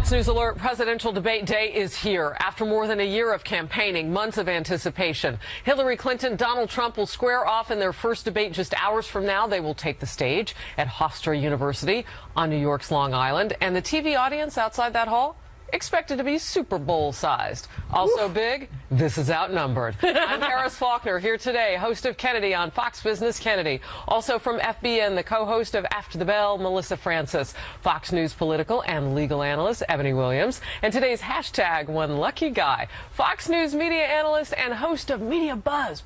Fox News alert, presidential debate day is here. After more than a year of campaigning, months of anticipation, Hillary Clinton, Donald Trump will square off in their first debate just hours from now. They will take the stage at Hofstra University on New York's Long Island. And the TV audience outside that hall expected to be Super Bowl sized. Also big, this is Outnumbered. I'm Harris Faulkner, here today, host of Kennedy on Fox Business Kennedy. Also from FBN, the co-host of After the Bell, Melissa Francis. Fox News political and legal analyst, Ebony Williams. And today's hashtag, one lucky guy, Fox News media analyst and host of Media Buzz.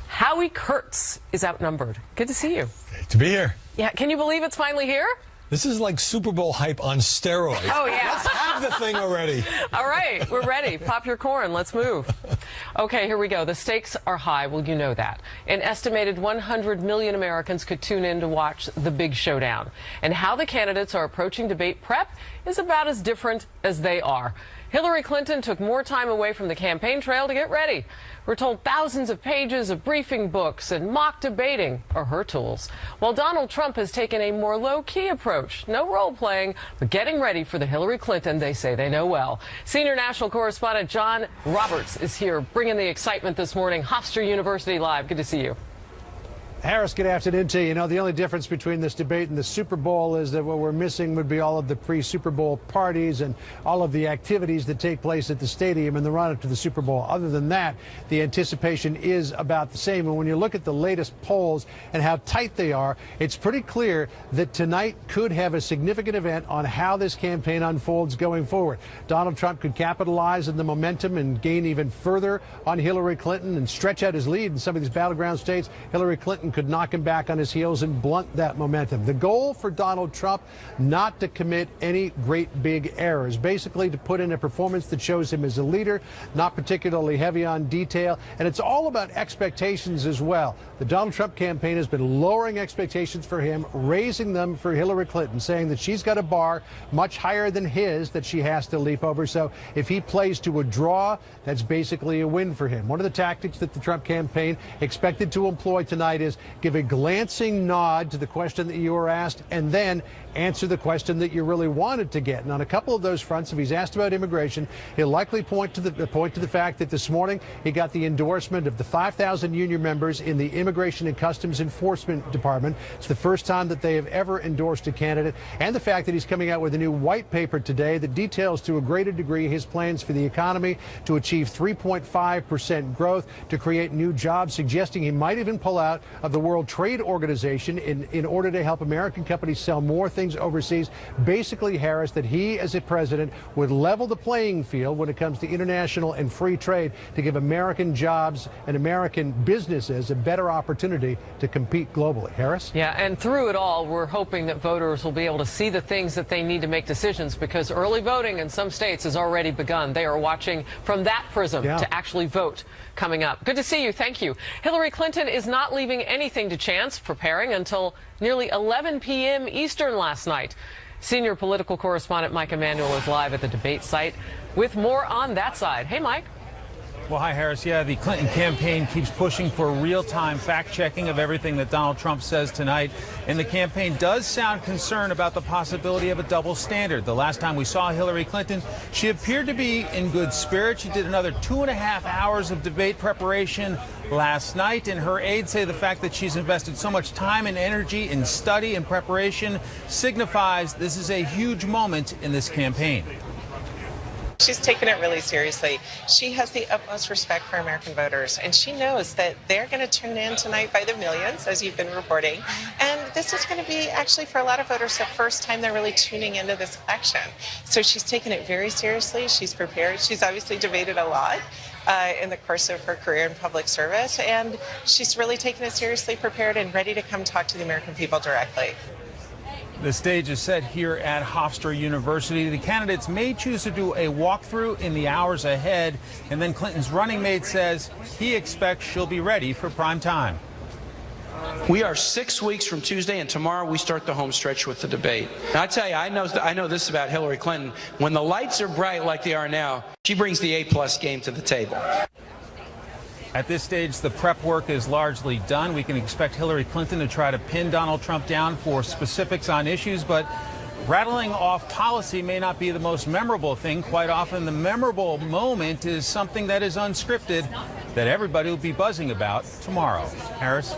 Howie Kurtz is outnumbered. Good to see you. Great to be here. Yeah, can you believe it's finally here? This is like Super Bowl hype on steroids. Oh, yeah. Let's have the thing already. All right, we're ready. Pop your corn. Let's move. Okay, here we go. The stakes are high. Well, you know that. An estimated 100 million Americans could tune in to watch the big showdown. And how the candidates are approaching debate prep is about as different as they are. Hillary Clinton took more time away from the campaign trail to get ready. We're told thousands of pages of briefing books and mock debating are her tools, while Donald Trump has taken a more low-key approach. No role-playing, but getting ready for the Hillary Clinton they say they know well. Senior national correspondent John Roberts is here, bringing the excitement this morning. Hofstra University Live. Good to see you. Harris, good afternoon to you. You know, the only difference between this debate and the Super Bowl is that what we're missing would be all of the pre-Super Bowl parties and all of the activities that take place at the stadium in the run-up to the Super Bowl. Other than that, the anticipation is about the same. And when you look at the latest polls and how tight they are, it's pretty clear that tonight could have a significant event on how this campaign unfolds going forward. Donald Trump could capitalize on the momentum and gain even further on Hillary Clinton and stretch out his lead in some of these battleground states. Hillary Clinton could knock him back on his heels and blunt that momentum. The goal for Donald Trump, not to commit any great big errors, basically to put in a performance that shows him as a leader, not particularly heavy on detail, and it's all about expectations as well. The Donald Trump campaign has been lowering expectations for him, raising them for Hillary Clinton, saying that she's got a bar much higher than his that she has to leap over. So if he plays to a draw, that's basically a win for him. One of the tactics that the Trump campaign expected to employ tonight is give a glancing nod to the question that you were asked and then answer the question that you really wanted to get. And on a couple of those fronts, if he's asked about immigration, he'll likely point to the fact that this morning he got the endorsement of the 5,000 union members in the Immigration and Customs Enforcement Department. It's the first time that they have ever endorsed a candidate, and the fact that he's coming out with a new white paper today that details to a greater degree his plans for the economy to achieve 3.5% growth, to create new jobs, suggesting he might even pull out of the World Trade Organization in order to help American companies sell more things overseas. Basically, Harris, that he as a president would level the playing field when it comes to international and free trade to give American jobs and American businesses a better opportunity to compete globally. Harris? Yeah, and through it all, we're hoping that voters will be able to see the things that they need to make decisions, because early voting in some states has already begun. They are watching from that prism to actually vote coming up. Good to see you. Thank you. Hillary Clinton is not leaving anything to chance, preparing until nearly 11 p.m. Eastern last night. Senior political correspondent Mike Emanuel is live at the debate site with more on that side. Hey, Mike. Well, hi, Harris. Yeah, the Clinton campaign keeps pushing for real-time fact-checking of everything that Donald Trump says tonight. And the campaign does sound concerned about the possibility of a double standard. The last time we saw Hillary Clinton, she appeared to be in good spirits. She did another 2.5 hours of debate preparation last night, and her aides say the fact that she's invested so much time and energy in study and preparation signifies this is a huge moment in this campaign. She's taken it really seriously. She has the utmost respect for American voters, and she knows that they're going to tune in tonight by the millions, as you've been reporting. And this is going to be, actually, for a lot of voters, the first time they're really tuning into this election. So she's taken it very seriously. She's prepared. She's obviously debated a lot in the course of her career in public service, and she's really taken it seriously, prepared, and ready to come talk to the American people directly. The stage is set here at Hofstra University. The candidates may choose to do a walkthrough in the hours ahead, and then Clinton's running mate says he expects she'll be ready for prime time. We are 6 weeks from Tuesday, and tomorrow we start the home stretch with the debate. And I tell you, I know this about Hillary Clinton. When the lights are bright like they are now, she brings the A+ game to the table. At this stage, the prep work is largely done. We can expect Hillary Clinton to try to pin Donald Trump down for specifics on issues, but rattling off policy may not be the most memorable thing. Quite often, the memorable moment is something that is unscripted that everybody will be buzzing about tomorrow. Harris?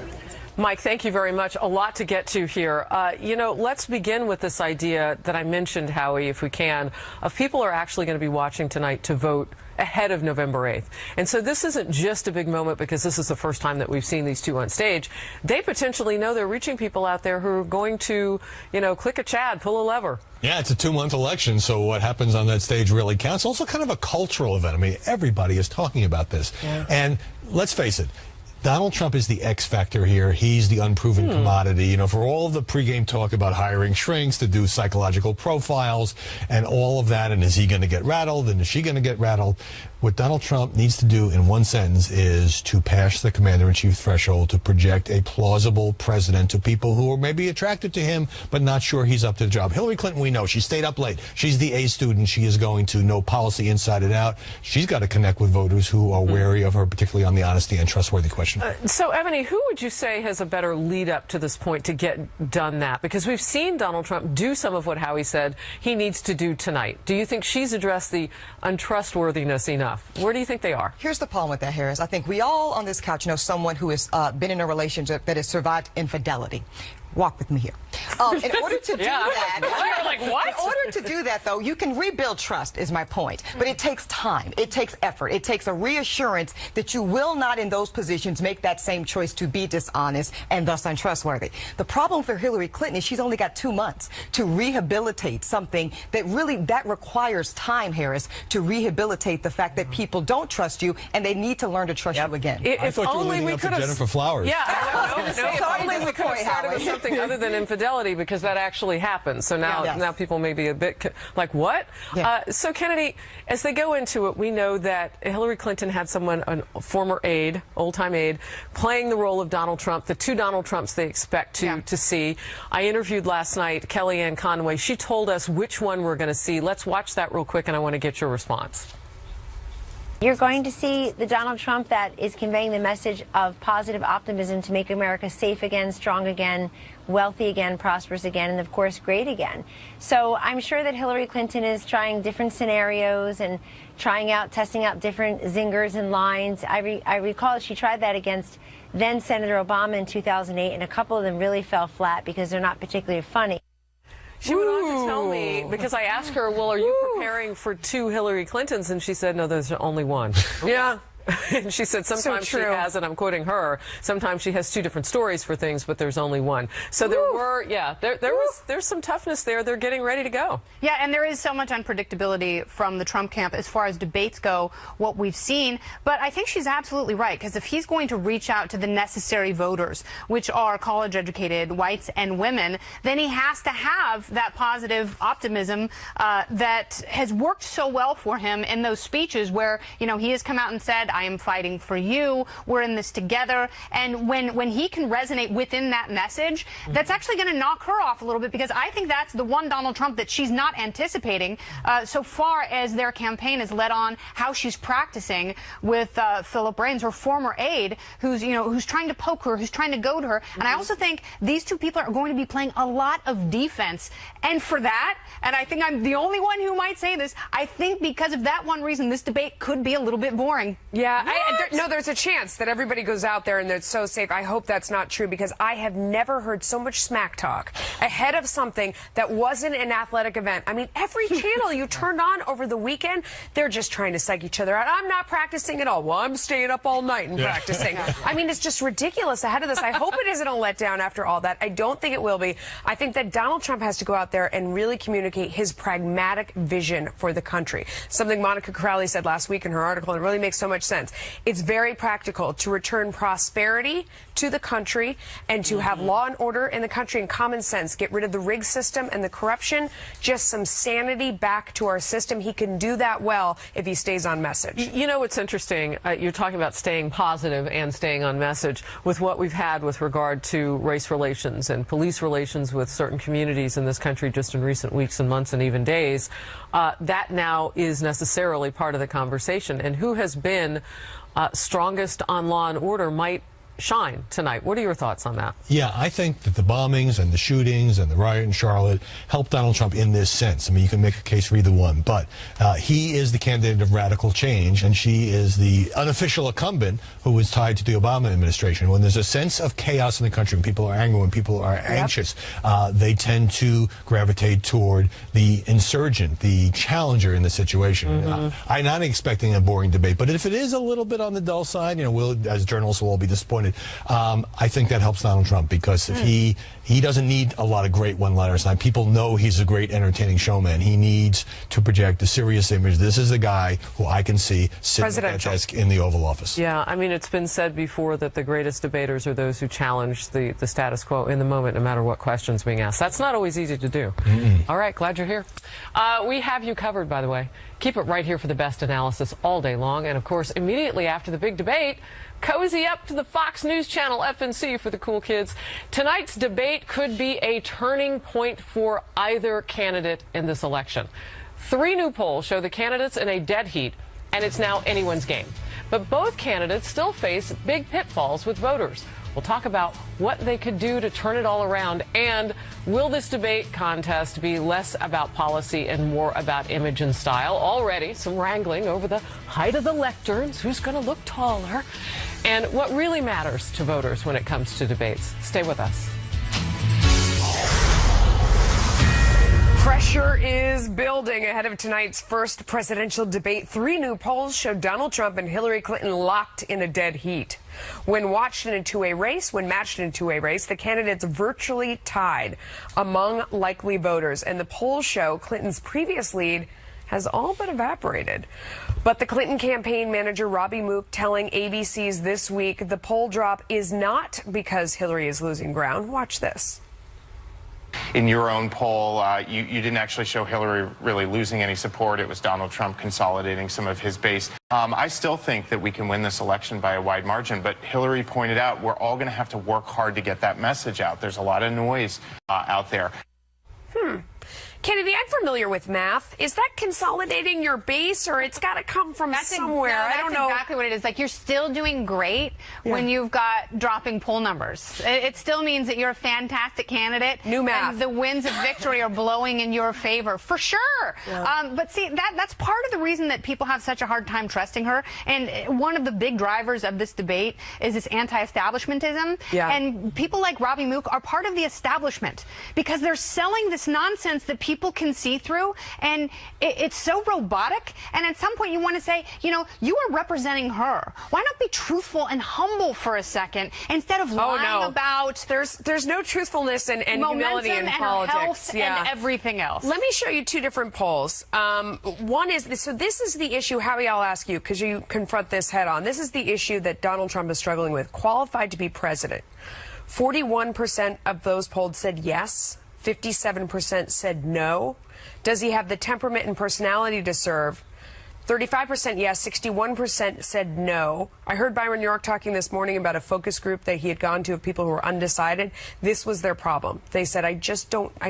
Mike, thank you very much. A lot to get to here. Let's begin with this idea that I mentioned, Howie, if we can, of people are actually going to be watching tonight to vote ahead of November 8th. And so this isn't just a big moment because this is the first time that we've seen these two on stage. They potentially know they're reaching people out there who are going to, click a Chad, pull a lever. Yeah, it's a 2-month election, so what happens on that stage really counts. Also kind of a cultural event. I mean, everybody is talking about this. Yeah. And let's face it, Donald Trump is the X factor here. He's the unproven commodity. For all of the pregame talk about hiring shrinks to do psychological profiles and all of that, and is he going to get rattled and is she going to get rattled? What Donald Trump needs to do in one sentence is to pass the commander-in-chief threshold to project a plausible president to people who are maybe attracted to him but not sure he's up to the job. Hillary Clinton, we know, she stayed up late. She's the A student. She is going to know policy inside and out. She's got to connect with voters who are wary of her, particularly on the honesty and trustworthy question. So, Ebony, who would you say has a better lead up to this point to get done that? Because we've seen Donald Trump do some of what Howie said he needs to do tonight. Do you think she's addressed the untrustworthiness enough? Where do you think they are? Here's the problem with that, Harris. I think we all on this couch know someone who has been in a relationship that has survived infidelity. Walk with me here. In order to do that, like, what? In order to do that, though, you can rebuild trust, is my point. But it takes time. It takes effort. It takes a reassurance that you will not, in those positions, make that same choice to be dishonest and thus untrustworthy. The problem for Hillary Clinton is she's only got 2 months to rehabilitate something that requires time, Harris, to rehabilitate the fact that people don't trust you and they need to learn to trust you again. I thought you were leading up to Jennifer Flowers. Yeah, if only we could have started with something other than infidelity, because that actually happens. So now people may be a bit like, what? Yeah. So, Kennedy, as they go into it, we know that Hillary Clinton had someone, a former aide, old-time aide, playing the role of Donald Trump, the two Donald Trumps they expect to see. I interviewed last night Kellyanne Conway. She told us which one we're going to see. Let's watch that real quick, and I want to get your response. You're going to see the Donald Trump that is conveying the message of positive optimism to make America safe again, strong again, wealthy again, prosperous again, and of course great again. So I'm sure that Hillary Clinton is trying different scenarios and testing out different zingers and lines. I recall she tried that against then Senator Obama in 2008, and a couple of them really fell flat because they're not particularly funny. She went on to tell me, because I asked her, well, are you preparing for two Hillary Clintons? And she said, no, there's only one. Yeah. And she said sometimes she has, and I'm quoting her, sometimes she has two different stories for things, but there's only one. So there were, there's some toughness there. They're getting ready to go. Yeah, and there is so much unpredictability from the Trump camp as far as debates go, what we've seen. But I think she's absolutely right, because if he's going to reach out to the necessary voters, which are college-educated whites and women, then he has to have that positive optimism that has worked so well for him in those speeches where, he has come out and said, I am fighting for you. We're in this together. And when he can resonate within that message, that's actually going to knock her off a little bit, because I think that's the one Donald Trump that she's not anticipating so far as their campaign has led on how she's practicing with Philip Raines, her former aide, who's trying to poke her, who's trying to goad her. And I also think these two people are going to be playing a lot of defense. And for that, and I think I'm the only one who might say this, I think because of that one reason, this debate could be a little bit boring. Yeah, no, there's a chance that everybody goes out there and it's so safe. I hope that's not true, because I have never heard so much smack talk ahead of something that wasn't an athletic event. I mean, every channel you turned on over the weekend, they're just trying to psych each other out. I'm not practicing at all. Well, I'm staying up all night and practicing. I mean, it's just ridiculous ahead of this. I hope it isn't a letdown after all that. I don't think it will be. I think that Donald Trump has to go out there and really communicate his pragmatic vision for the country. Something Monica Crowley said last week in her article, and it really makes so much sense. It's very practical to return prosperity to the country and to have law and order in the country and common sense. Get rid of the rigged system and the corruption. Just some sanity back to our system. He can do that well if he stays on message. You know what's interesting? You're talking about staying positive and staying on message with what we've had with regard to race relations and police relations with certain communities in this country just in recent weeks and months and even days. That now is necessarily part of the conversation. And who has been strongest on law and order might shine tonight. What are your thoughts on that? Yeah, I think that the bombings and the shootings and the riot in Charlotte helped Donald Trump in this sense. I mean, you can make a case for either one, but he is the candidate of radical change, and she is the unofficial incumbent who is tied to the Obama administration. When there's a sense of chaos in the country, when people are angry, when people are anxious, they tend to gravitate toward the insurgent, the challenger in the situation. I'm not expecting a boring debate, but if it is a little bit on the dull side, we'll, as journalists, will all be disappointed. I think that helps Donald Trump, because if he doesn't need a lot of great one-liners. Now, people know he's a great entertaining showman. He needs to project a serious image. This is the guy who I can see sitting at that desk in the Oval Office. Yeah, I mean, it's been said before that the greatest debaters are those who challenge the status quo in the moment, no matter what question's being asked. That's not always easy to do. All right, glad you're here. We have you covered, by the way. Keep it right here for the best analysis all day long. And, of course, immediately after the big debate, cozy up to the Fox News channel FNC for the cool kids. Tonight's debate could be a turning point for either candidate in this election. 3 new polls show the candidates in a dead heat, and it's now anyone's game. But both candidates still face big pitfalls with voters. We'll talk about what they could do to turn it all around, and will this debate contest be less about policy and more about image and style? Already some wrangling over the height of the lecterns, who's going to look taller, and what really matters to voters when it comes to debates. Stay with us. Pressure is building ahead of tonight's first presidential debate. 3 new polls show Donald Trump and Hillary Clinton locked in a dead heat. When matched in a two-way race, the candidates virtually tied among likely voters. And the polls show Clinton's previous lead has all but evaporated. But the Clinton campaign manager, Robbie Mook, telling ABC's This Week the poll drop is not because Hillary is losing ground. Watch this. In your own poll, you didn't actually show Hillary really losing any support. It was Donald Trump consolidating some of his base. I still think that we can win this election by a wide margin, but Hillary pointed out we're all going to have to work hard to get that message out. There's a lot of noise out there. Kennedy, I'm familiar with math. Is that consolidating your base, or it's got to come from somewhere? I don't know. That's exactly what it is. Like, you're still doing great when you've got dropping poll numbers. It still means that you're a fantastic candidate. New math. And the winds of victory are blowing in your favor, for sure. Yeah. But see, that's part of the reason that people have such a hard time trusting her. And one of the big drivers of this debate is this anti-establishmentism. Yeah. And people like Robbie Mook are part of the establishment because they're selling this nonsense that people can see through, and it's so robotic. And at some point you want to say, you are representing her. Why not be truthful and humble for a second instead of lying about there's no truthfulness and humility in and politics health and everything else. Let me show you 2 different polls. One is this is the issue, Howie, I'll ask you, because you confront this head on. This is the issue that Donald Trump is struggling with. Qualified to be president. 41% of those polled said yes. 57% said no. Does he have the temperament and personality to serve? 35% yes, 61% said no. I heard Byron York talking this morning about a focus group that he had gone to of people who were undecided. This was their problem. They said, I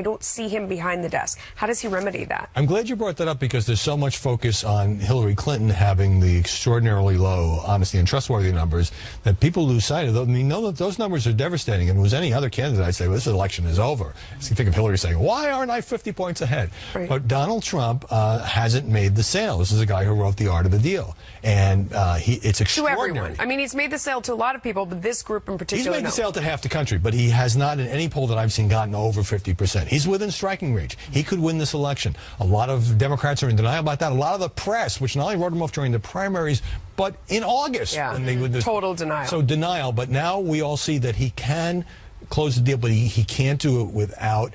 don't see him behind the desk. How does he remedy that? I'm glad you brought that up, because there's so much focus on Hillary Clinton having the extraordinarily low honesty and trustworthy numbers that people lose sight of. I mean, know that those numbers are devastating. If it was any other candidate, I'd say, well, this election is over. So you think of Hillary saying, why aren't I 50 points ahead? Right. But Donald Trump hasn't made the sale. This is a guy who wrote The Art of the Deal. And it's extraordinary. To everyone. I mean, he's made the sale to a lot of people, but this group in particular, he's made the sale to half the country, but he has not in any poll that I've seen gotten over 50%. He's within striking range. He could win this election. A lot of Democrats are in denial about that. A lot of the press, which not only wrote him off during the primaries, but in August. Yeah, when total denial. So denial, but now we all see that he can close the deal, but he can't do it without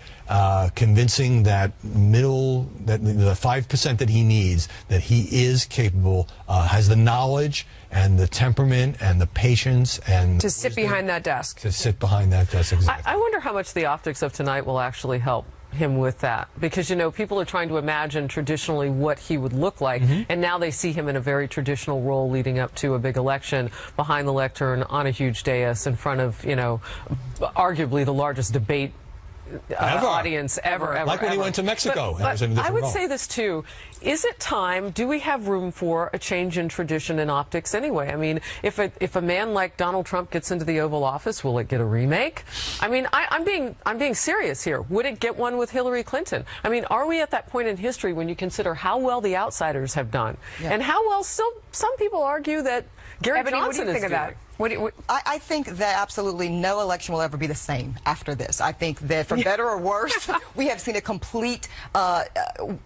convincing that the 5% that he needs, that he is capable, has the knowledge and the temperament and the patience and to sit behind that desk. To sit behind that desk, exactly. I wonder how much the optics of tonight will actually help him with that, because people are trying to imagine traditionally what he would look like, and now they see him in a very traditional role leading up to a big election, behind the lectern on a huge dais in front of arguably the largest debate audience ever. Like when he went to Mexico. But I would role. say this too. Is it time? Do we have room for a change in tradition in optics anyway? I mean, if a man like Donald Trump gets into the Oval Office, will it get a remake? I mean, I'm being serious here. Would it get one with Hillary Clinton? I mean, are we at that point in history when you consider how well the outsiders have done and how well still some people argue that Gary Ebony, Johnson what do you think is of that? I think that absolutely no election will ever be the same after this. I think that for better or worse, we have seen a complete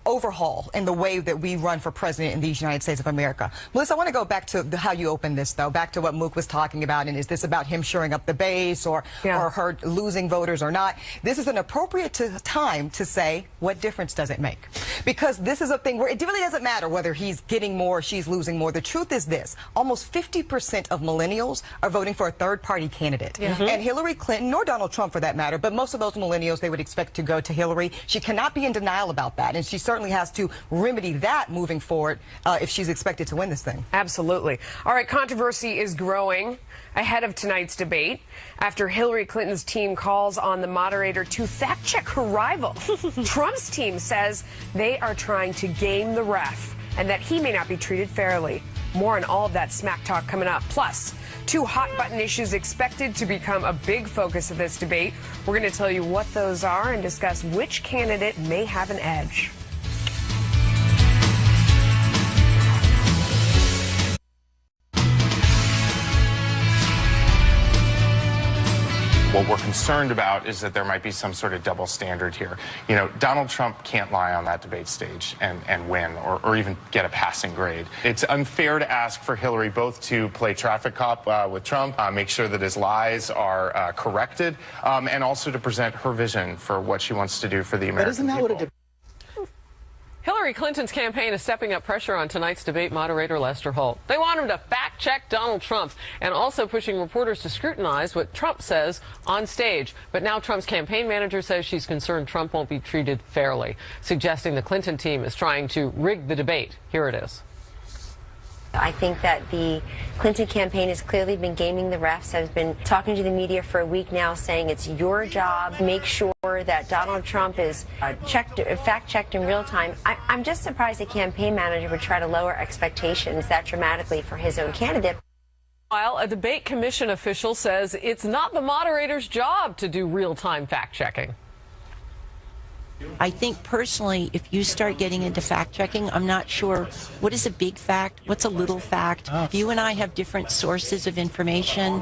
overhaul in the way that we run for president in the United States of America. Melissa, I want to go back to how you opened this, though, back to what Mook was talking about. And is this about him shoring up the base or her losing voters or not? This is an appropriate time to say, what difference does it make? Because this is a thing where it really doesn't matter whether he's getting more or she's losing more. The truth is this. Almost 50% of millennials are voting for a third-party candidate. And Hillary Clinton, nor Donald Trump for that matter, but most of those millennials, they would expect to go to Hillary. She cannot be in denial about that, and she certainly has to remedy that moving forward if she's expected to win this thing. Absolutely. All right, controversy is growing ahead of tonight's debate after Hillary Clinton's team calls on the moderator to fact-check her rival. Trump's team says they are trying to game the ref and that he may not be treated fairly. More on all of that smack talk coming up. Plus, 2 hot-button issues expected to become a big focus of this debate. We're going to tell you what those are and discuss which candidate may have an edge. What we're concerned about is that there might be some sort of double standard here. You know, Donald Trump can't lie on that debate stage and win or even get a passing grade. It's unfair to ask for Hillary both to play traffic cop with Trump, make sure that his lies are corrected, and also to present her vision for what she wants to do for the American people. Hillary Clinton's campaign is stepping up pressure on tonight's debate moderator Lester Holt. They want him to fact-check Donald Trump and also pushing reporters to scrutinize what Trump says on stage. But now Trump's campaign manager says she's concerned Trump won't be treated fairly, suggesting the Clinton team is trying to rig the debate. Here it is. I think that the Clinton campaign has clearly been gaming the refs. I've been talking to the media for a week now saying it's your job. Make sure that Donald Trump is fact-checked in real time. I'm just surprised the campaign manager would try to lower expectations that dramatically for his own candidate. While a debate commission official says it's not the moderator's job to do real-time fact-checking. I think personally, if you start getting into fact-checking, I'm not sure what is a big fact, what's a little fact. If you and I have different sources of information,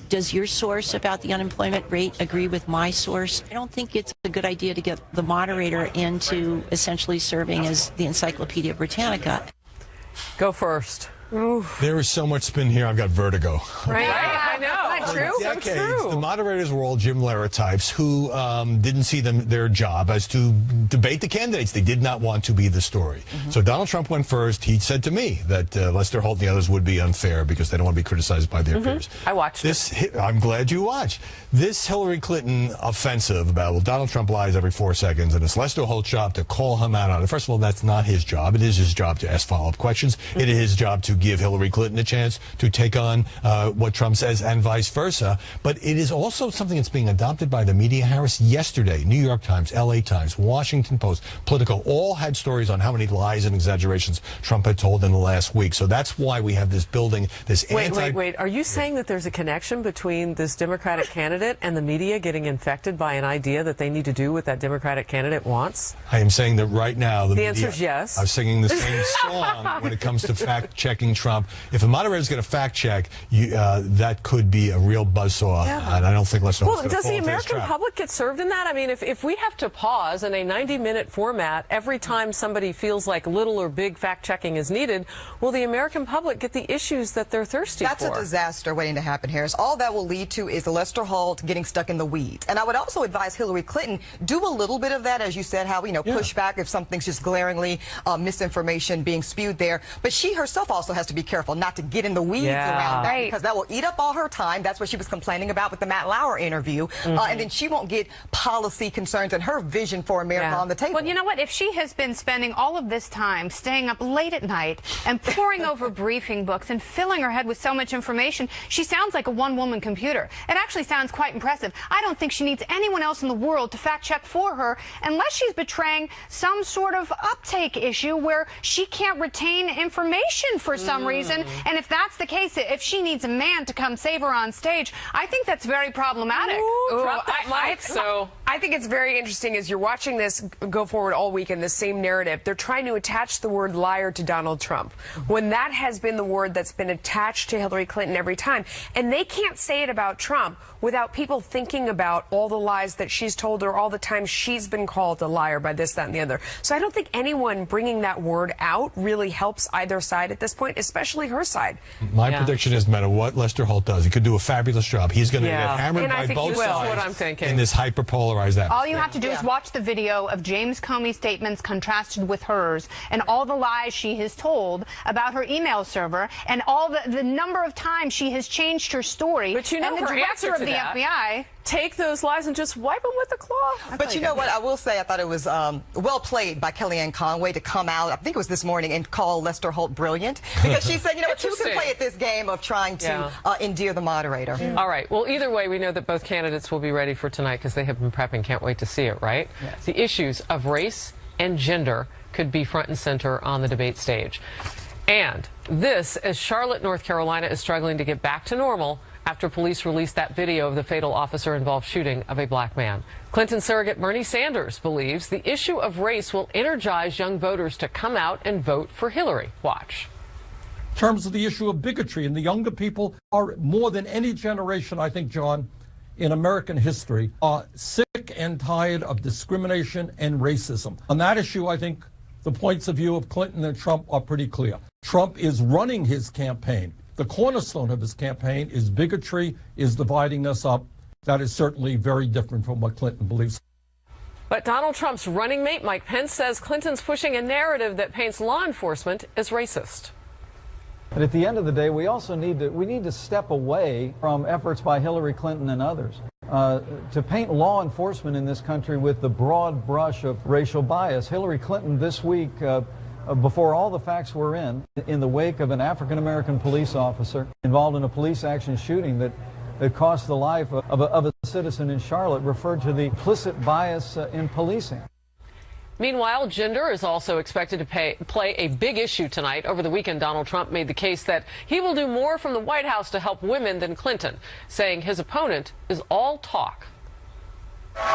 does your source about the unemployment rate agree with my source? I don't think it's a good idea to get the moderator into essentially serving as the Encyclopedia Britannica. Go first. Oof. There is so much spin here, I've got vertigo. Right? I know. Isn't that true? Decades, so true. The moderators were all Jim Lehrer types who didn't see their job as to debate the candidates. They did not want to be the story. So Donald Trump went first. He said to me that Lester Holt and the others would be unfair because they don't want to be criticized by their peers. I watched this. I'm glad you watched. This Hillary Clinton offensive about, well, Donald Trump lies every 4 seconds, and it's Lester Holt's job to call him out on it. First of all, that's not his job. It is his job to ask follow-up questions. It is his job to give Hillary Clinton a chance to take on what Trump says and vice versa. But it is also something that's being adopted by the media. Harris, yesterday, New York Times, LA Times, Washington Post, Politico, all had stories on how many lies and exaggerations Trump had told in the last week. So that's why we have this building, this Wait. Are you saying that there's a connection between this Democratic candidate and the media getting infected by an idea that they need to do what that Democratic candidate wants? I am saying that right now the answer is yes. I'm singing the same song when it comes to fact-checking Trump. If a moderator is going to fact-check, that could be a real buzzsaw, and I don't think Lester Holt's going to fall into this trap. Does the American public get served in that? I mean, if we have to pause in a 90-minute format every time somebody feels like little or big fact-checking is needed, will the American public get the issues that they're thirsty for? That's a disaster waiting to happen, Harris. All that will lead to is Lester Holt getting stuck in the weeds. And I would also advise Hillary Clinton, do a little bit of that, as you said, how, push back if something's just glaringly misinformation being spewed there. But she herself also has to be careful not to get in the weeds around that, because that will eat up all her time. time. That's what she was complaining about with the Matt Lauer interview. And then she won't get policy concerns and her vision for America on the table. Well, you know what? If she has been spending all of this time staying up late at night and poring over briefing books and filling her head with so much information, she sounds like a one-woman computer. It actually sounds quite impressive. I don't think she needs anyone else in the world to fact-check for her unless she's betraying some sort of uptake issue where she can't retain information for some reason. And if that's the case, if she needs a man to come save her on stage, I think that's very problematic. Drop that mic, I think it's very interesting as you're watching this go forward all week in the same narrative. They're trying to attach the word liar to Donald Trump when that has been the word that's been attached to Hillary Clinton every time. And they can't say it about Trump without people thinking about all the lies that she's told or all the times she's been called a liar by this, that, and the other. So I don't think anyone bringing that word out really helps either side at this point, especially her side. My prediction is no matter what Lester Holt does, he could do a fabulous job. He's going to get hammered and by both sides what I'm thinking. in this hyper-polarized atmosphere. All you have to do is watch the video of James Comey's statements contrasted with hers and all the lies she has told about her email server and all the number of times she has changed her story. But you know, and the her director answer of to the that, FBI. Take those lies and just wipe them with a cloth. But you know what? I will say I thought it was well played by Kellyanne Conway to come out, I think it was this morning, and call Lester Holt brilliant. Because she said, you know what, you can play at this game of trying to endear the moderator. All right. Well, either way, we know that both candidates will be ready for tonight because they have been prepping. Can't wait to see it, right? Yes. The issues of race and gender could be front and center on the debate stage. And this, as Charlotte, North Carolina is struggling to get back to normal after police released that video of the fatal officer-involved shooting of a black man. Clinton surrogate Bernie Sanders believes the issue of race will energize young voters to come out and vote for Hillary. Watch. In terms of the issue of bigotry, and the younger people are more than any generation, I think, John, in American history, are sick and tired of discrimination and racism. On that issue, I think the points of view of Clinton and Trump are pretty clear. Trump is running his campaign. The cornerstone of his campaign is bigotry, is dividing us up. That is certainly very different from what Clinton believes. But Donald Trump's running mate, Mike Pence, says Clinton's pushing a narrative that paints law enforcement as racist. But at the end of the day, we also need to step away from efforts by Hillary Clinton and others to paint law enforcement in this country with the broad brush of racial bias. Hillary Clinton this week, before all the facts were in the wake of an African-American police officer involved in a police action shooting that cost the life of a citizen in Charlotte, referred to the implicit bias in policing. Meanwhile, gender is also expected to play a big issue tonight. Over the weekend, Donald Trump made the case that he will do more from the White House to help women than Clinton, saying his opponent is all talk.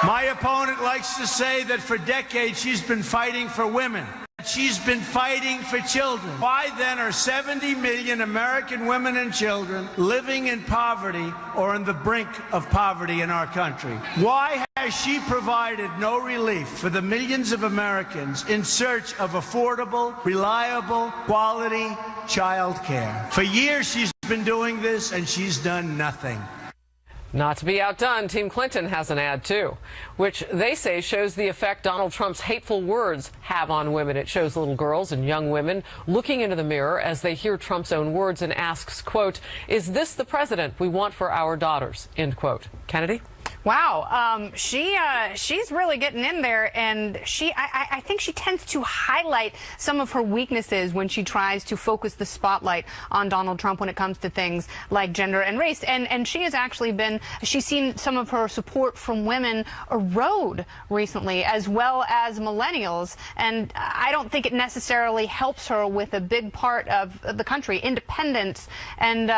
My opponent likes to say that for decades she's been fighting for women. She's been fighting for children. Why then are 70 million American women and children living in poverty or on the brink of poverty in our country? Why has she provided no relief for the millions of Americans in search of affordable, reliable, quality child care? For years she's been doing this and she's done nothing. Not to be outdone, Team Clinton has an ad, too, which they say shows the effect Donald Trump's hateful words have on women. It shows little girls and young women looking into the mirror as they hear Trump's own words and asks, quote, "Is this the president we want for our daughters?" End quote. Kennedy? Wow, she's really getting in there, and I think she tends to highlight some of her weaknesses when she tries to focus the spotlight on Donald Trump when it comes to things like gender and race. And she has actually she's seen some of her support from women erode recently, as well as millennials. And I don't think it necessarily helps her with a big part of the country, independents, and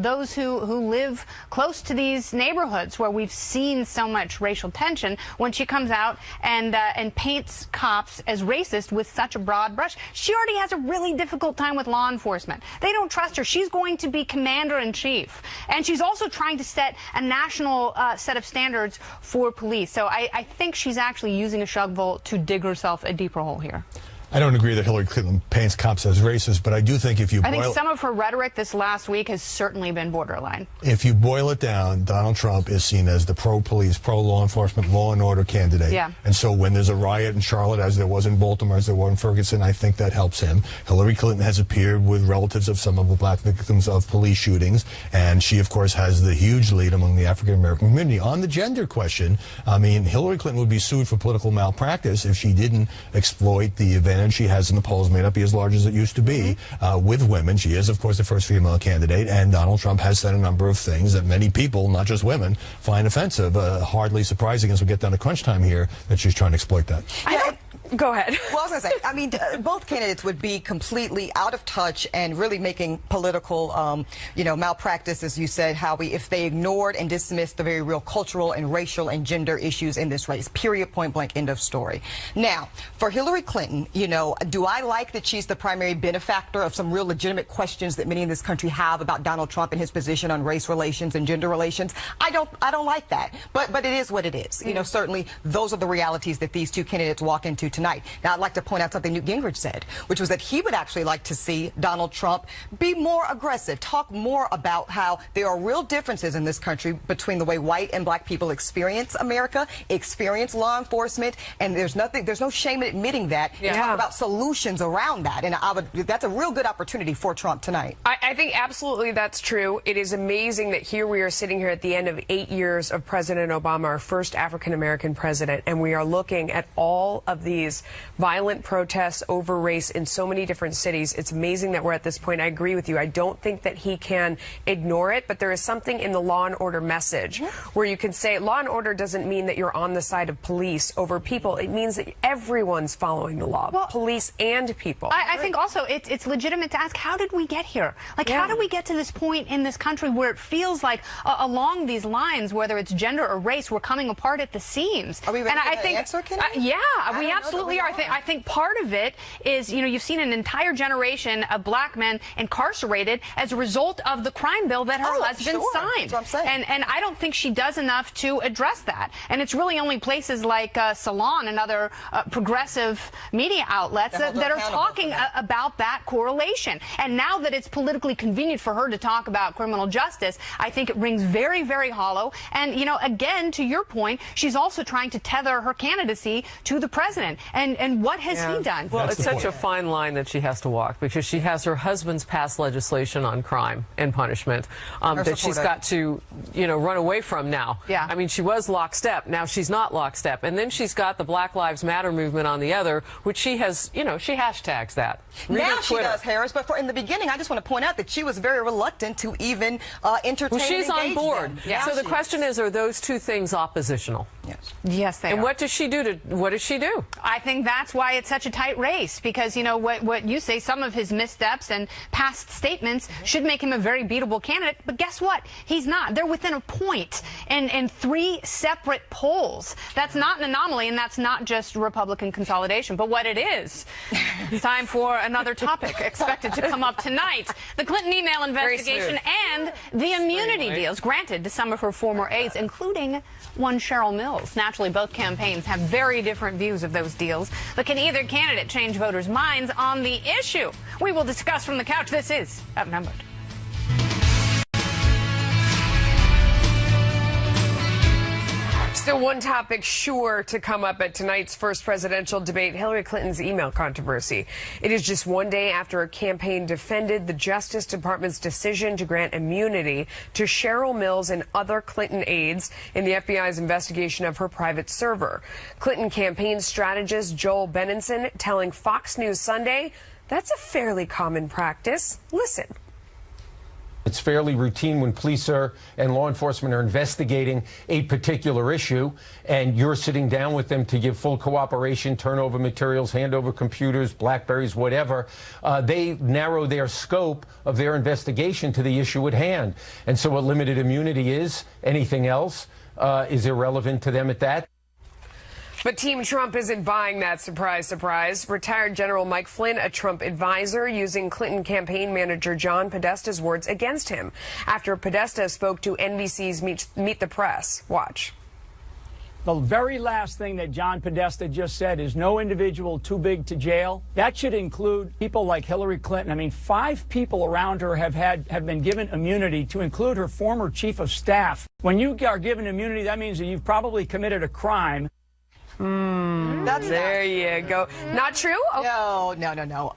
those who live close to these neighborhoods where we've seen so much racial tension. When she comes out and paints cops as racist with such a broad brush, she already has a really difficult time with law enforcement. They don't trust her. She's going to be commander-in-chief, and she's also trying to set a national set of standards for police. So I think she's actually using a shovel to dig herself a deeper hole here. I don't agree that Hillary Clinton paints cops as racist, but I do think if you I think some of her rhetoric this last week has certainly been borderline. If you boil it down, Donald Trump is seen as the pro-police, pro-law enforcement, law and order candidate. Yeah. And so when there's a riot in Charlotte, as there was in Baltimore, as there was in Ferguson, I think that helps him. Hillary Clinton has appeared with relatives of some of the black victims of police shootings, and she, of course, has the huge lead among the African-American community. On the gender question, I mean, Hillary Clinton would be sued for political malpractice if she didn't exploit the advantage she has in the polls, may not be as large as it used to be, with women. She is, of course, the first female candidate, and Donald Trump has said a number of things that many people, not just women, find offensive. Hardly surprising as we get down to crunch time here that she's trying to exploit that. Go ahead. Well, I was going to say, I mean, both candidates would be completely out of touch and really making political, malpractice, as you said, Howie, if they ignored and dismissed the very real cultural and racial and gender issues in this race. Period, point blank, end of story. Now, for Hillary Clinton, do I like that she's the primary benefactor of some real legitimate questions that many in this country have about Donald Trump and his position on race relations and gender relations? I don't like that. But it is what it is. Certainly those are the realities that these two candidates walk into tonight. Now, I'd like to point out something Newt Gingrich said, which was that he would actually like to see Donald Trump be more aggressive, talk more about how there are real differences in this country between the way white and black people experience America, experience law enforcement, and there's no shame in admitting that. Yeah. Talk about solutions around that, and that's a real good opportunity for Trump tonight. I think absolutely that's true. It is amazing that here we are sitting here at the end of 8 years of President Obama, our first African-American president, and we are looking at all of these violent protests over race in so many different cities. It's amazing that we're at this point. I agree with you. I don't think that he can ignore it, but there is something in the law and order message where you can say law and order doesn't mean that you're on the side of police over people. It means that everyone's following the law, police and people. I think also it's legitimate to ask, how did we get here? How did we get to this point in this country where it feels like along these lines, whether it's gender or race, we're coming apart at the seams? Are we ready for the answer, Kennedy? Yeah, we absolutely are. I think part of it is, you've seen an entire generation of black men incarcerated as a result of the crime bill that her husband signed. That's what I'm saying. And I don't think she does enough to address that. And it's really only places like Salon and other progressive media outlets that are talking about that correlation. And now that it's politically convenient for her to talk about criminal justice, I think it rings very, very hollow. And, again, to your point, she's also trying to tether her candidacy to the president. And what has he done? Well, it's such a fine line that she has to walk, because she has her husband's passed legislation on crime and punishment that she's got to, run away from now. Yeah. I mean, she was lockstep. Now she's not lockstep. And then she's got the Black Lives Matter movement on the other, which she has, she hashtags that. Now she does, Harris, but in the beginning, I just want to point out that she was very reluctant to even entertain. Well, she's on board. Yeah. So the question is, are those two things oppositional? Yes, they are. And what does she do what does she do? I think that's why it's such a tight race, because, what you say, some of his missteps and past statements should make him a very beatable candidate. But guess what? He's not. They're within a point in 3 separate polls. That's not an anomaly, and that's not just Republican consolidation. But what it is, it's time for another topic expected to come up tonight. The Clinton email investigation and the immunity deals granted to some of her former aides, including one Cheryl Mills. Naturally, both campaigns have very different views of those deals, but can either candidate change voters' minds on the issue? We will discuss from the couch. This is Outnumbered. So one topic sure to come up at tonight's first presidential debate, Hillary Clinton's email controversy. It is just one day after a campaign defended the Justice Department's decision to grant immunity to Cheryl Mills and other Clinton aides in the FBI's investigation of her private server. Clinton campaign strategist Joel Benenson telling Fox News Sunday that's a fairly common practice. Listen. It's fairly routine when police and law enforcement are investigating a particular issue, and you're sitting down with them to give full cooperation, turn over materials, hand over computers, BlackBerries, whatever. They narrow their scope of their investigation to the issue at hand. And so what limited immunity is, anything else, is irrelevant to them at that. But Team Trump isn't buying that, surprise, surprise. Retired General Mike Flynn, a Trump advisor, using Clinton campaign manager John Podesta's words against him after Podesta spoke to NBC's Meet the Press. Watch. The very last thing that John Podesta just said is no individual too big to jail. That should include people like Hillary Clinton. I mean, 5 people around her have been given immunity, to include her former chief of staff. When you are given immunity, that means that you've probably committed a crime. There you go. Not true? Okay. No.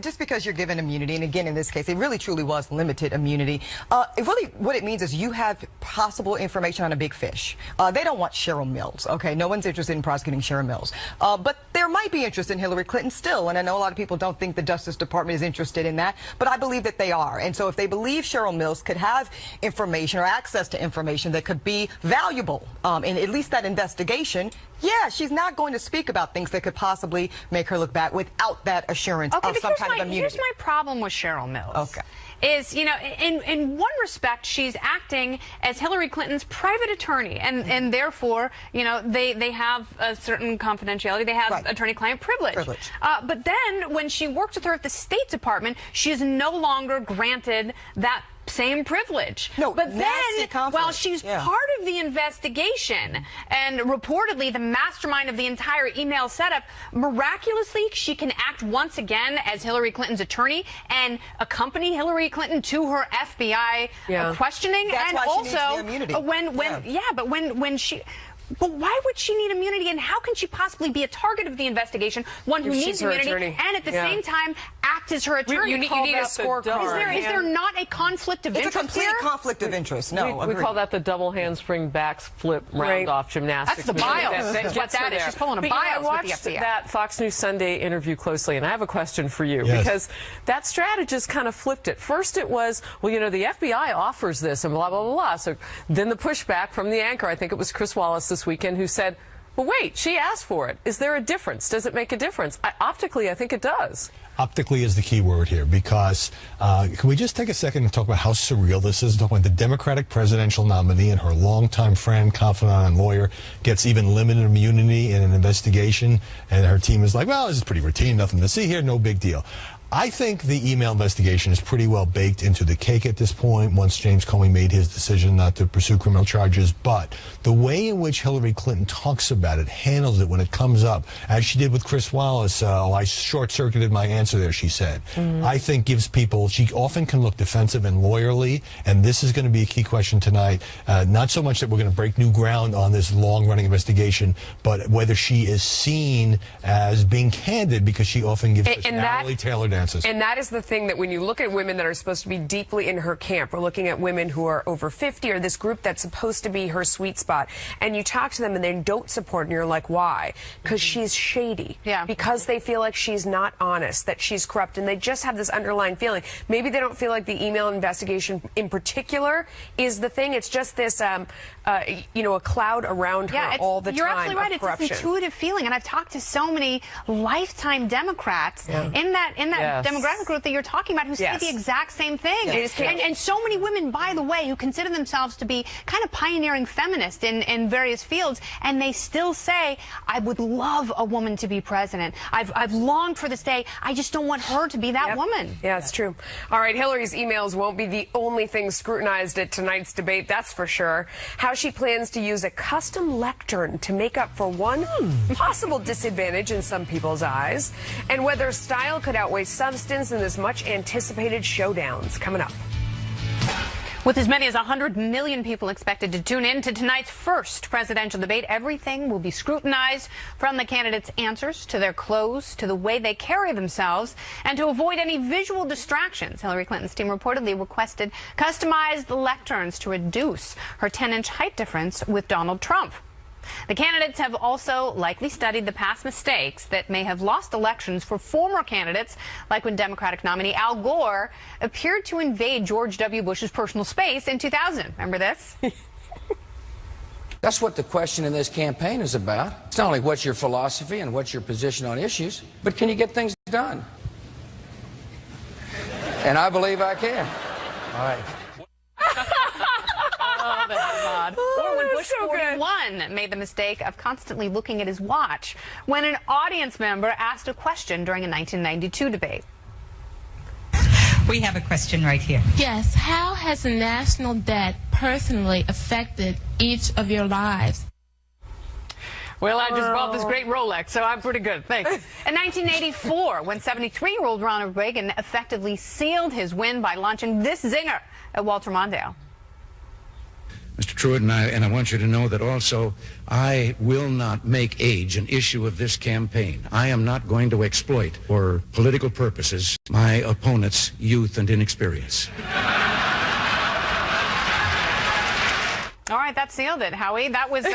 Just because you're given immunity, and again, in this case, it really truly was limited immunity. What it means is you have possible information on a big fish. They don't want Cheryl Mills, okay? No one's interested in prosecuting Cheryl Mills. But there might be interest in Hillary Clinton still, and I know a lot of people don't think the Justice Department is interested in that, but I believe that they are. And so if they believe Cheryl Mills could have information or access to information that could be valuable in at least that investigation, yeah, she's not going to speak about things that could possibly make her look bad without that assurance of some kind of immunity. Here's my problem with Cheryl Mills. Okay. Is, you know, in one respect, she's acting as Hillary Clinton's private attorney, and therefore, you know, they have a certain confidentiality. They have attorney-client privilege. But then, when she worked with her at the State Department, she is no longer granted that same privilege. No, but then, while she's Yeah. part of the investigation and reportedly the mastermind of the entire email setup, miraculously she can act once again as Hillary Clinton's attorney and accompany Hillary Clinton to her FBI questioning. That's and why she also, needs the immunity. But why would she need immunity, and how can she possibly be a target of the investigation, one who needs immunity, and at the same time act as her attorney? You need a scorecard. Is there not a conflict of interest? It's a complete conflict of interest. No, we call that the double handspring backflip round-off gymnastics. That's the bios. That's what that is. She's pulling a bios I watched with the FBI. that Fox News Sunday interview closely, and I have a question for you, because that strategist kind of flipped it. First it was, well, you know, the FBI offers this and blah, blah, blah, blah. So then the pushback from the anchor, I think it was Chris Wallace this weekend, who said, well, wait, she asked for it. Is there a difference? Does it make a difference? Optically, I think it does. Optically is the key word here, because can we just take a second and talk about how surreal this is? Talk about the Democratic presidential nominee and her longtime friend, confidant, and lawyer gets even limited immunity in an investigation, and her team is like, well, this is pretty routine, nothing to see here, no big deal. I think the email investigation is pretty well baked into the cake at this point once James Comey made his decision not to pursue criminal charges. But the way in which Hillary Clinton talks about it, handles it when it comes up, as she did with Chris Wallace, I short-circuited my answer there, she said, I think gives people, she often can look defensive and lawyerly, and this is going to be a key question tonight. Not so much that we're going to break new ground on this long-running investigation, but whether she is seen as being candid, because she often gives such narrowly tailored answers. And that is the thing, that when you look at women that are supposed to be deeply in her camp, we're looking at women who are over 50, or this group that's supposed to be her sweet spot, and you talk to them and they don't support, and you're like, why? Because she's shady. Because they feel like she's not honest, that she's corrupt, and they just have this underlying feeling. Maybe they don't feel like the email investigation in particular is the thing. It's just this, you know, a cloud around her all the time. You're absolutely right. It's corruption. this intuitive feeling, and I've talked to so many lifetime Democrats in that demographic group that you're talking about who say the exact same thing. And so many women, by the way, who consider themselves to be kind of pioneering feminists in various fields, and they still say, I would love a woman to be president. I've longed for this day. I just don't want her to be that woman. Yeah, it's true. All right, Hillary's emails won't be the only thing scrutinized at tonight's debate, that's for sure. How she plans to use a custom lectern to make up for one possible disadvantage in some people's eyes, and whether style could outweigh substance in this much anticipated showdowns. Coming up. With as many as 100 million people expected to tune in to tonight's first presidential debate, everything will be scrutinized, from the candidates' answers to their clothes to the way they carry themselves. And to avoid any visual distractions, Hillary Clinton's team reportedly requested customized lecterns to reduce her 10-inch height difference with Donald Trump. The candidates have also likely studied the past mistakes that may have lost elections for former candidates, like when Democratic nominee Al Gore appeared to invade George W. Bush's personal space in 2000. Remember this? That's what the question in this campaign is about. It's not only what's your philosophy and what's your position on issues, but can you get things done? And I believe I can. All right. Oh, that's odd. Or when Bush 41 made the mistake of constantly looking at his watch when an audience member asked a question during a 1992 debate. We have a question right here. Yes. How has the national debt personally affected each of your lives? Well, I just bought this great Rolex, so I'm pretty good. Thanks. In 1984, when 73-year-old Ronald Reagan effectively sealed his win by launching this zinger at Walter Mondale. Mr. Truitt, and I want you to know that also I will not make age an issue of this campaign. I am not going to exploit for political purposes my opponent's youth and inexperience. All right, that sealed it, Howie. That was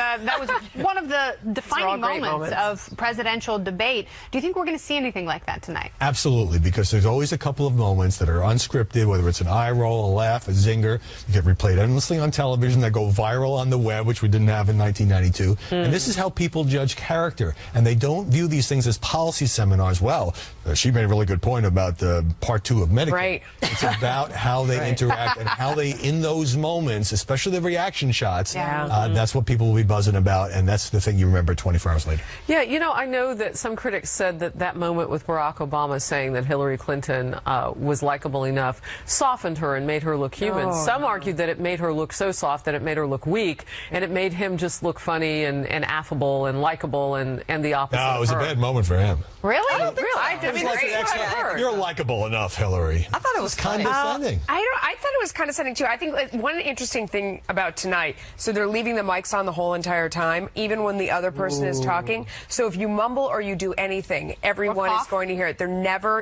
one of the defining moments of presidential debate. Do you think we're going to see anything like that tonight? Absolutely, because there's always a couple of moments that are unscripted, whether it's an eye roll, a laugh, a zinger. You get replayed endlessly on television that go viral on the web, which we didn't have in 1992. And this is how people judge character. And they don't view these things as policy seminars. Well, she made a really good point about the Part 2 of Medicare. Right. It's about how they interact and how they, in those moments, especially the reaction shots, that's what people will be buzzing about, and that's the thing you remember 24 hours later. Yeah, you know, I know that some critics said that that moment with Barack Obama saying that Hillary Clinton was likable enough softened her and made her look human. Some argued that it made her look so soft that it made her look weak, and it made him just look funny and affable and likable and the opposite. No, it was a bad moment for him. Really? I don't think so. I mean, You're likable enough, Hillary. I thought it was condescending. I thought it was condescending too. I think one interesting thing about tonight, so they're leaving the mics on the whole entire time, even when the other person is talking. So if you mumble or you do anything, everyone is going to hear it. They're never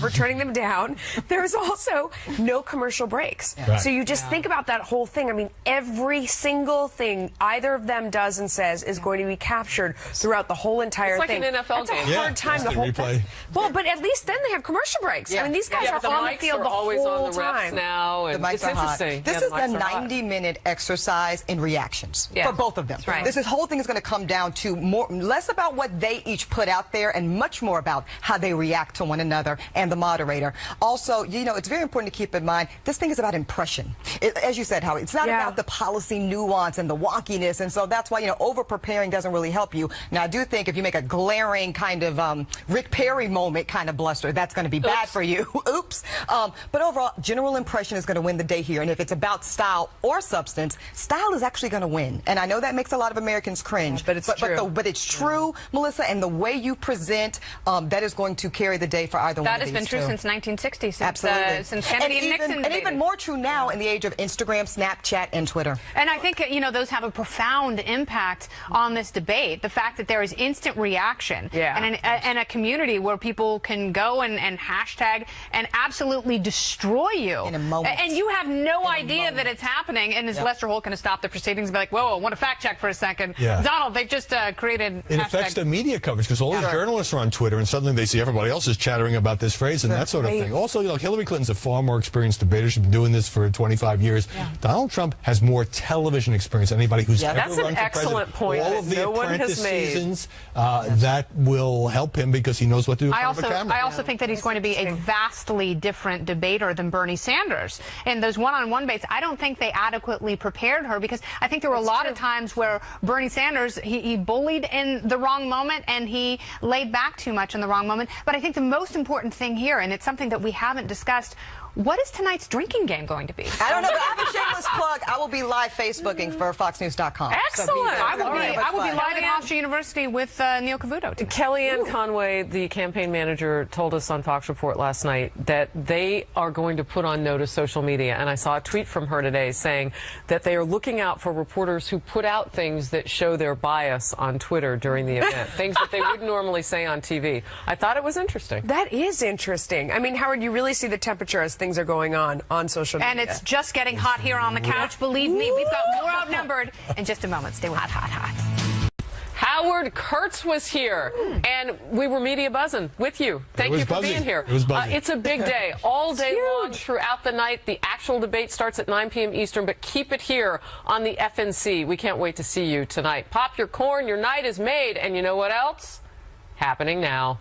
turning them down. There's also no commercial breaks. Right. So you just think about that whole thing. I mean, every single thing either of them does and says is going to be captured throughout the whole entire It's like thing. an NFL That's game. a hard time. The whole replay. Well, but at least then they have commercial breaks. I mean, these guys are on the field the always whole on the refs time. now, and The mics it's are hot. interesting. This Yeah, is the mics the are hot. 90-minute exercise in reactions for both of them. That's right. This whole thing is going to come down to less about what they each put out there and much more about how they react to one another and the moderator. Also, you know, it's very important to keep in mind this thing is about impression. As you said, Howard, it's not about the policy nuance and the wonkiness, and so that's why, you know, over-preparing doesn't really help you. Now, I do think if you make a glaring kind of Rick Perry moment kind of bluster, that's going to be bad for you. Oops. But overall, general impression is going to win the day here, and if it's about style or substance, style is actually going to win. And I know that makes a lot of Americans cringe, but it's true. But it's true, Melissa, and the way you present, that is going to carry the day for either one of these That has been true two. since 1960, Absolutely. since Kennedy and Nixon. And even more true now in the age of Instagram, Snapchat, and Twitter. And I think, you know, those have a profound impact on this debate. The fact that there is instant reaction and a community where people can go and hashtag and absolutely destroy you. In a moment. And you have no idea that it's happening. And is Lester Holt going to stop the proceedings and be like, whoa, I want to fact check for a second? Yeah. Donald, they've just created It affects the media coverage because all these journalists are on Twitter and suddenly they see everybody else is chattering about this phrase and that sort of thing. Also, you know, Hillary Clinton's a far more experienced debater. She's been doing this for 25 years. Donald Trump has more television experience than anybody who's ever That's run an for excellent president. point All that of the no one has apprentice made. seasons, that will help him because he knows what to do in front of a camera. I also think that he's going to be a vastly different debater than Bernie Sanders. In those one-on-one debates, I don't think they adequately prepared her because I think there were a lot of times where Bernie Sanders, he bullied in the wrong moment and he laid back too much in the wrong moment. But I think the most important thing here, and it's something that we haven't discussed, what is tonight's drinking game going to be? I don't know, but I have a shameless plug. I will be live Facebooking for FoxNews.com. Excellent. So I will be live at Hofstra University with Neil Cavuto. Kellyanne Conway, the campaign manager, told us on Fox Report last night that they are going to put on notice social media. And I saw a tweet from her today saying that they are looking out for reporters who put out things that show their bias on Twitter during the event, things that they wouldn't normally say on TV. I thought it was interesting. That is interesting. I mean, Howard, you really see the temperature as things are going on social media. And it's just getting hot here on the couch. Believe me, we've got more Outnumbered in just a moment. Stay with us. Hot. Howard Kurtz was here, and we were media buzzing with you. Thank you for being here. It was buzzing. It's a big day, all day long throughout the night. The actual debate starts at 9 p.m. Eastern, but keep it here on the FNC. We can't wait to see you tonight. Pop your corn. Your night is made, and you know what else? Happening now.